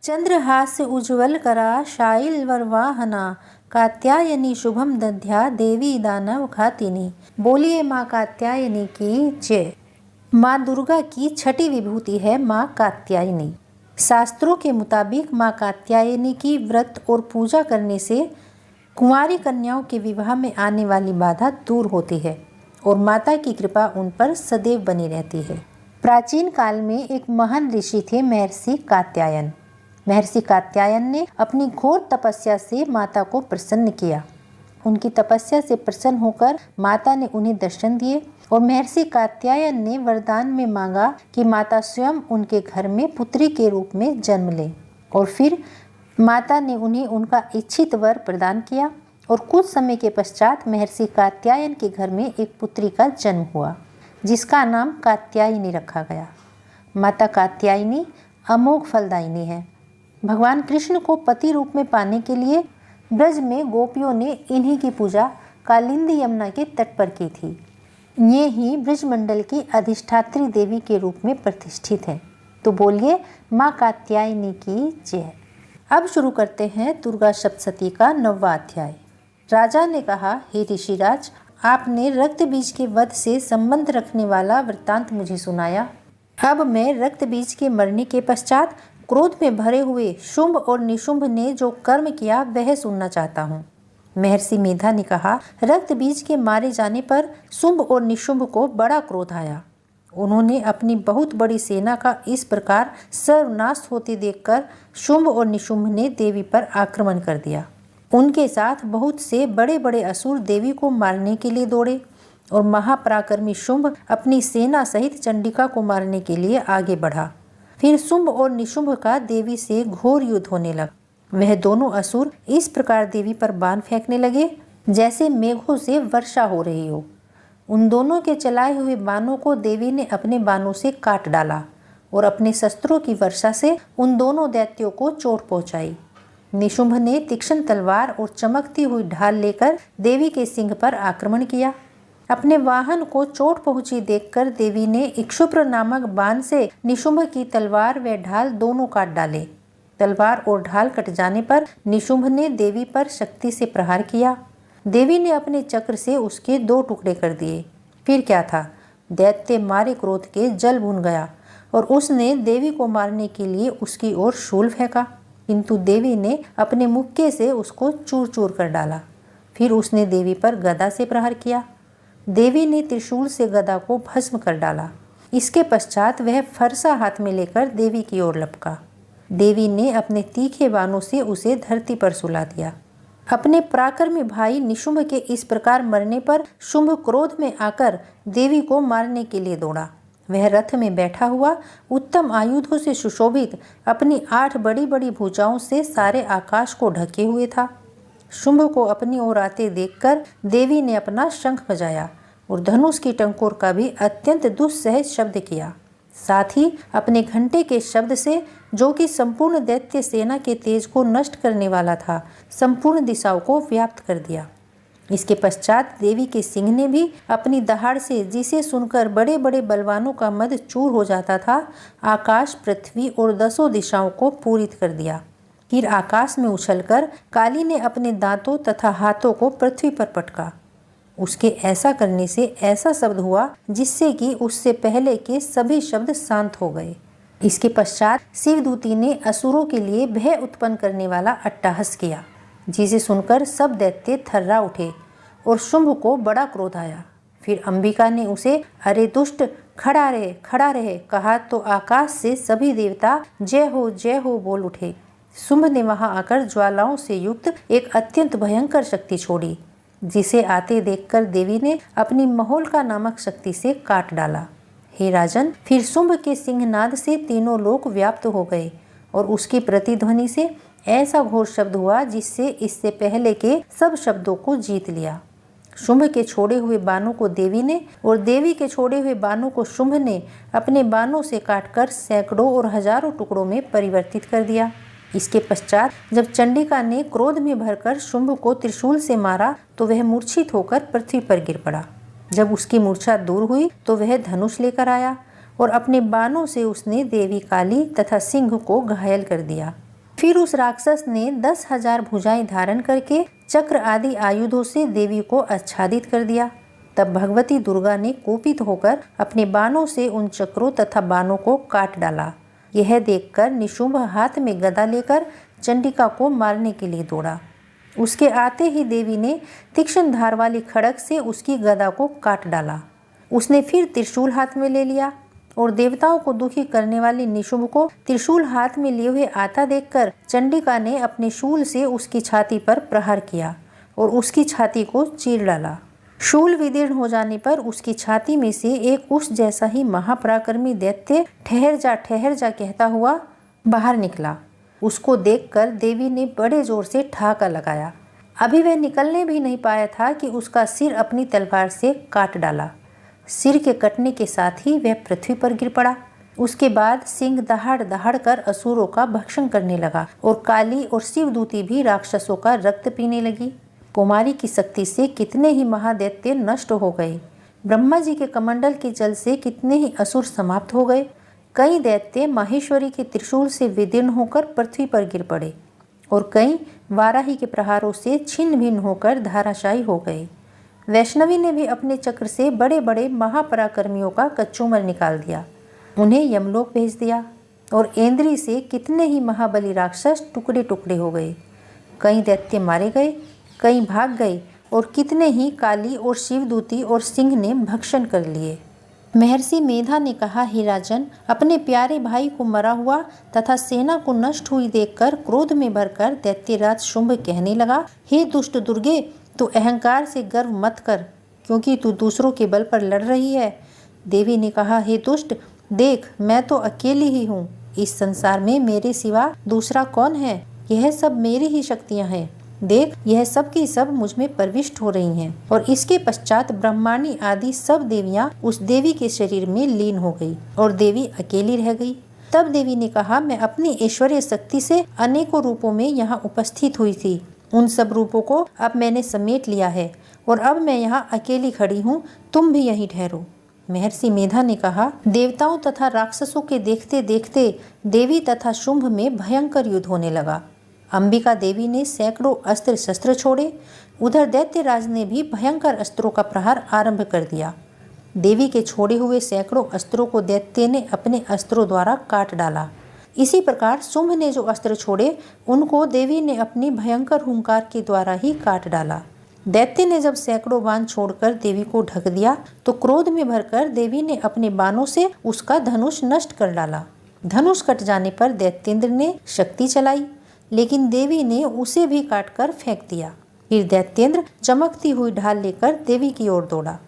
चंद्रहास्य उज्ज्वल करा शाइल वरवाहना कात्यायनी शुभम दध्या देवी दानव घातिनी। बोलिए माँ कात्यायनी की जय। माँ दुर्गा की छठी विभूति है माँ कात्यायनी। शास्त्रों के मुताबिक माँ कात्यायनी की व्रत और पूजा करने से कुंवारी कन्याओं के विवाह में आने वाली बाधा दूर होती है और माता की कृपा उन पर सदैव बनी रहती है। प्राचीन काल में एक महान ऋषि थे महर्षि कात्यायन। महर्षि कात्यायन ने अपनी घोर तपस्या से माता को प्रसन्न किया। उनकी तपस्या से प्रसन्न होकर माता ने उन्हें दर्शन दिए और महर्षि कात्यायन ने वरदान में मांगा कि माता स्वयं उनके घर में पुत्री के रूप में जन्म ले। और फिर माता ने उन्हें उनका इच्छित वर प्रदान किया और कुछ समय के पश्चात महर्षि कात्यायन के घर में एक पुत्री का जन्म हुआ जिसका नाम कात्यायनी रखा गया। माता कात्यायनी अमोघ फलदायिनी है। भगवान कृष्ण को पति रूप में पाने के लिए ब्रज में गोपियों ने इन्हीं की पूजा कालिंदी यमुना के तट पर की थी। ये ही ब्रजमंडल की अधिष्ठात्री देवी के रूप में प्रतिष्ठित है। तो बोलिए माँ कात्यायनी की जय। अब शुरू करते हैं दुर्गा सप्तशती का 9वां अध्याय। राजा ने कहा, हे ऋषिराज, आपने रक्त बीज के वध से संबंध रखने वाला वृत्तांत मुझे सुनाया। अब मैं रक्त बीज के मरने के पश्चात क्रोध में भरे हुए शुंभ और निशुंभ ने जो कर्म किया वह सुनना चाहता हूँ। महर्षि मेधा ने कहा, रक्त बीज के मारे जाने पर शुंभ और निशुंभ को बड़ा क्रोध आया। उन्होंने अपनी बहुत बड़ी सेना का इस प्रकार सर्वनाश होते देखकर शुंभ और निशुंभ ने देवी पर आक्रमण कर दिया। उनके साथ बहुत से बड़े बड़े असुर देवी को मारने के लिए दौड़े और महापराक्रमी शुंभ अपनी सेना सहित चंडिका को मारने के लिए आगे बढ़ा। फिर शुंभ और निशुंभ का देवी से घोर युद्ध होने लगा। वह दोनों असुर इस प्रकार देवी पर बाण फेंकने लगे जैसे मेघों से वर्षा हो रही हो। उन दोनों के चलाए हुए बाणों को देवी ने अपने बाणों से काट डाला और अपने शस्त्रों की वर्षा से उन दोनों दैत्यों को चोट पहुंचाई। निशुंभ ने तीक्ष्ण तलवार और चमकती हुई ढाल लेकर देवी के सिंह पर आक्रमण किया। अपने वाहन को चोट पहुंची देखकर देवी ने इक्षुप्र नामक बाण से निशुंभ की तलवार व ढाल दोनों काट डाले। तलवार और ढाल कट जाने पर निशुंभ ने देवी पर शक्ति से प्रहार किया। देवी ने अपने चक्र से उसके 2 टुकड़े कर दिए। फिर क्या था, दैत्य मारे क्रोध के जल भुन गया और उसने देवी को मारने के लिए उसकी ओर शूल फेंका, किंतु देवी ने अपने मुक्के से उसको चूर चूर कर डाला। फिर उसने देवी पर गदा से प्रहार किया। देवी ने त्रिशूल से गदा को भस्म कर डाला। इसके पश्चात वह फरसा हाथ में लेकर देवी की ओर लपका। देवी ने अपने तीखे बाणों से उसे धरती पर सुला दिया। अपने पराक्रमी भाई निशुंभ के इस प्रकार मरने पर शुंभ क्रोध में आकर देवी को मारने के लिए दौड़ा। वह रथ में बैठा हुआ उत्तम आयुधों से सुशोभित अपनी 8 बड़ी बड़ी भुजाओं से सारे आकाश को ढके हुए था। शुंभ को अपनी ओर आते देखकर देवी ने अपना शंख बजाया और धनुष की टंकोर का भी अत्यंत दुस्सह शब्द किया। साथ ही अपने घंटे के शब्द से, जो कि संपूर्ण दैत्य सेना के तेज को नष्ट करने वाला था, संपूर्ण दिशाओं को व्याप्त कर दिया। इसके पश्चात देवी के सिंह ने भी अपनी दहाड़ से, जिसे सुनकर बड़े बड़े बलवानों का मद चूर हो जाता था, आकाश, पृथ्वी और 10 दिशाओं को पूरित कर दिया। फिर आकाश में उछलकर काली ने अपने दांतों तथा हाथों को पृथ्वी पर पटका। उसके ऐसा करने से ऐसा शब्द हुआ जिससे कि उससे पहले के सभी शब्द शांत हो गए। इसके पश्चात शिवदूती ने असुरों के लिए भय उत्पन्न करने वाला अट्टहास किया, जिसे सुनकर सब दैत्य थर्रा उठे और शुंभ को बड़ा क्रोध आया। फिर अंबिका ने उसे, अरे दुष्ट, खड़ा रहे कहा तो आकाश से सभी देवता जय हो बोल उठे। शुंभ ने वहां आकर ज्वालाओं से युक्त एक अत्यंत भयंकर शक्ति छोड़ी, जिसे आते देखकर देवी ने अपनी महोल्का नामक शक्ति से काट डाला। हे राजन, फिर शुंभ के सिंहनाद से तीनों लोक व्याप्त हो गए और उसकी प्रतिध्वनि से ऐसा घोर शब्द हुआ जिससे इससे पहले के सब शब्दों को जीत लिया। शुंभ के छोड़े हुए बाणों को देवी ने और देवी के छोड़े हुए बाणों को शुंभ ने अपने बाणों से काटकर सैकड़ों और हजारों टुकड़ों में परिवर्तित कर दिया। इसके पश्चात जब चंडिका ने क्रोध में भरकर शुंभ को त्रिशूल से मारा तो वह मूर्छित होकर पृथ्वी पर गिर पड़ा। जब उसकी मूर्छा दूर हुई तो वह धनुष लेकर आया और अपने बाणों से उसने देवी काली तथा सिंह को घायल कर दिया। फिर उस राक्षस ने 10,000 भुजाएं धारण करके चक्र आदि आयुधों से देवी को आच्छादित कर दिया। तब भगवती दुर्गा ने कोपित होकर अपने बाणों से उन चक्रों तथा बाणों को काट डाला। यह देखकर निशुंभ हाथ में गदा लेकर चंडिका को मारने के लिए दौड़ा। उसके आते ही देवी ने तीक्ष्ण धार वाली खड़ग से उसकी गदा को काट डाला। उसने फिर त्रिशूल हाथ में ले लिया और देवताओं को दुखी करने वाली निशुंभ को त्रिशूल हाथ में लिए हुए आता देखकर चंडिका ने अपने शूल से उसकी छाती पर प्रहार किया और उसकी छाती को चीर डाला। शूल विदीर्ण हो जाने पर उसकी छाती में से एक उस जैसा ही महापराक्रमी दैत्य ठहर जा कहता हुआ बाहर निकला। उसको देखकर देवी ने बड़े जोर से ठहाका लगाया। अभी वह निकलने भी नहीं पाया था कि उसका सिर अपनी तलवार से काट डाला। सिर के कटने के साथ ही वह पृथ्वी पर गिर पड़ा। उसके बाद सिंह दहाड़ दहाड़ कर असुरों का भक्षण करने लगा और काली और शिवदूती भी राक्षसों का रक्त पीने लगी। कुमारी की शक्ति से कितने ही महादैत्य नष्ट हो गए। ब्रह्मा जी के कमंडल के जल से कितने ही असुर समाप्त हो गए। कई दैत्य माहेश्वरी के त्रिशूल से विदीर्ण होकर पृथ्वी पर गिर पड़े और कई वाराही के प्रहारों से छिन्न भिन्न होकर धाराशायी हो गए। वैष्णवी ने भी अपने चक्र से बड़े बड़े महापराक्रमियों का कच्चूमर निकाल दिया, उन्हें यमलोक भेज दिया और इंद्री से कितने ही महाबली राक्षस टुकड़े टुकड़े हो गए। कई दैत्य मारे गए, कई भाग गए और कितने ही काली और शिवदूती और सिंह ने भक्षण कर लिए। महर्षि मेधा ने कहा, हे राजन, अपने प्यारे भाई को मरा हुआ तथा सेना को नष्ट हुई देखकर क्रोध में भरकर दैत्यराज शुंभ कहने लगा, हे दुष्ट दुर्गे, तू अहंकार से गर्व मत कर, क्योंकि तू दूसरों के बल पर लड़ रही है। देवी ने कहा, हे दुष्ट, देख, मैं तो अकेली ही हूँ। इस संसार में मेरे सिवा दूसरा कौन है? यह सब मेरी ही शक्तियाँ हैं। देख, यह सब की सब मुझ में प्रविष्ट हो रही हैं। और इसके पश्चात ब्रह्माणी आदि सब देवियां उस देवी के शरीर में लीन हो गई और देवी अकेली रह गई। तब देवी ने कहा, मैं अपनी ऐश्वर्य शक्ति से अनेकों रूपों में यहाँ उपस्थित हुई थी। उन सब रूपों को अब मैंने समेट लिया है और अब मैं यहाँ अकेली खड़ी हूँ, तुम भी यहीं ठहरो। महर्षि मेधा ने कहा, देवताओं तथा राक्षसों के देखते देखते देवी तथा शुंभ में भयंकर युद्ध होने लगा। अंबिका देवी ने सैकड़ों अस्त्र शस्त्र छोड़े। उधर दैत्यराज ने भी भयंकर अस्त्रों का प्रहार आरंभ कर दिया। देवी के छोड़े हुए सैकड़ों अस्त्रों को दैत्य ने अपने अस्त्रों द्वारा काट डाला। इसी प्रकार शुंभ ने जो अस्त्र छोड़े उनको देवी ने अपनी भयंकर हुंकार के द्वारा ही काट डाला। दैत्य ने जब सैकड़ों बाण छोड़कर देवी को ढक दिया तो क्रोध में भरकर देवी ने अपने बाणों से उसका धनुष नष्ट कर डाला। धनुष कट जाने पर दैत्येंद्र ने शक्ति चलाई, लेकिन देवी ने उसे भी काटकर फेंक दिया। फिर दैत्येंद्र चमकती हुई ढाल लेकर देवी की ओर दौड़ा,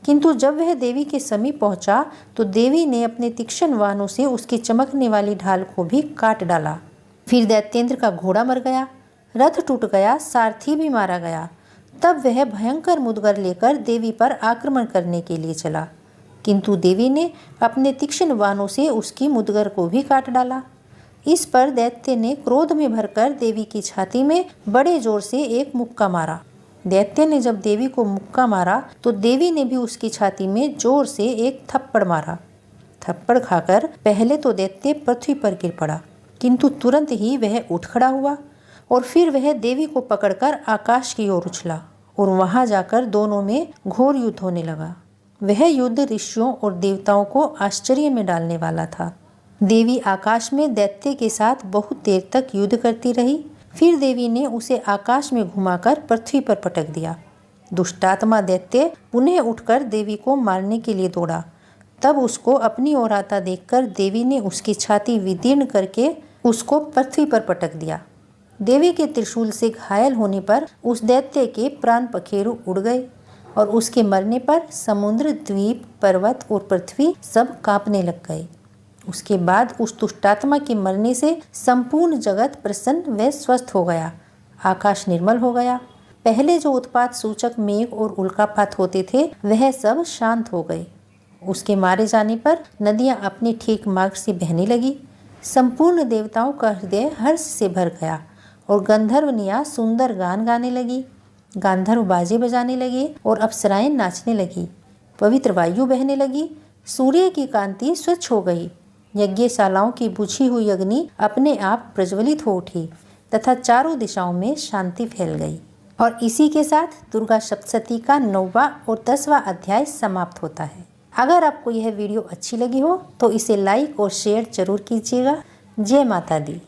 किंतु जब वह देवी के समीप पहुंचा तो देवी ने अपने तीक्ष्ण बाणों से उसकी चमकने वाली ढाल को भी काट डाला। फिर दैत्येंद्र का घोड़ा मर गया, रथ टूट गया, सारथी भी मारा गया। तब वह भयंकर मुदगर लेकर देवी पर आक्रमण करने के लिए चला, किंतु देवी ने अपने तीक्ष्ण बाणों से उसकी मुदगर को भी काट डाला। इस पर दैत्य ने क्रोध में भरकर देवी की छाती में बड़े जोर से एक मुक्का मारा। दैत्य ने जब देवी को मुक्का मारा तो देवी ने भी उसकी छाती में जोर से एक थप्पड़ मारा। थप्पड़ खाकर पहले तो दैत्य पृथ्वी पर गिर पड़ा, किंतु तुरंत ही वह उठ खड़ा हुआ और फिर वह देवी को पकड़कर आकाश की ओर उछला और वहां जाकर दोनों में घोर युद्ध होने लगा। वह युद्ध ऋषियों और देवताओं को आश्चर्य में डालने वाला था। देवी आकाश में दैत्य के साथ बहुत देर तक युद्ध करती रही। फिर देवी ने उसे आकाश में घुमाकर पृथ्वी पर पटक दिया। दुष्टात्मा दैत्य पुनः उठकर देवी को मारने के लिए दौड़ा। तब उसको अपनी ओर आता देखकर देवी ने उसकी छाती विदीर्ण करके उसको पृथ्वी पर पटक दिया। देवी के त्रिशूल से घायल होने पर उस दैत्य के प्राण पखेरु उड़ गए और उसके मरने पर समुद्र, द्वीप, पर्वत और पृथ्वी सब कांपने लग गए। उसके बाद उस दुष्टात्मा के मरने से संपूर्ण जगत प्रसन्न व स्वस्थ हो गया। आकाश निर्मल हो गया। पहले जो उत्पात सूचक मेघ और उल्कापात होते थे वह सब शांत हो गए। उसके मारे जाने पर नदियां अपने ठीक मार्ग से बहने लगी। संपूर्ण देवताओं का हृदय हर्ष से भर गया और गंधर्वनियां सुंदर गान गाने लगी। गांधर्व बाजे बजाने लगे और अप्सराएं नाचने लगी। पवित्र वायु बहने लगी। सूर्य की कांति स्वच्छ हो गई। यज्ञशालाओं की बुझी हुई अग्नि अपने आप प्रज्वलित हो उठी तथा चारों दिशाओं में शांति फैल गई। और इसी के साथ दुर्गा सप्तशती का 9वां और 10वां अध्याय समाप्त होता है। अगर आपको यह वीडियो अच्छी लगी हो तो इसे लाइक और शेयर जरूर कीजिएगा। जय माता दी।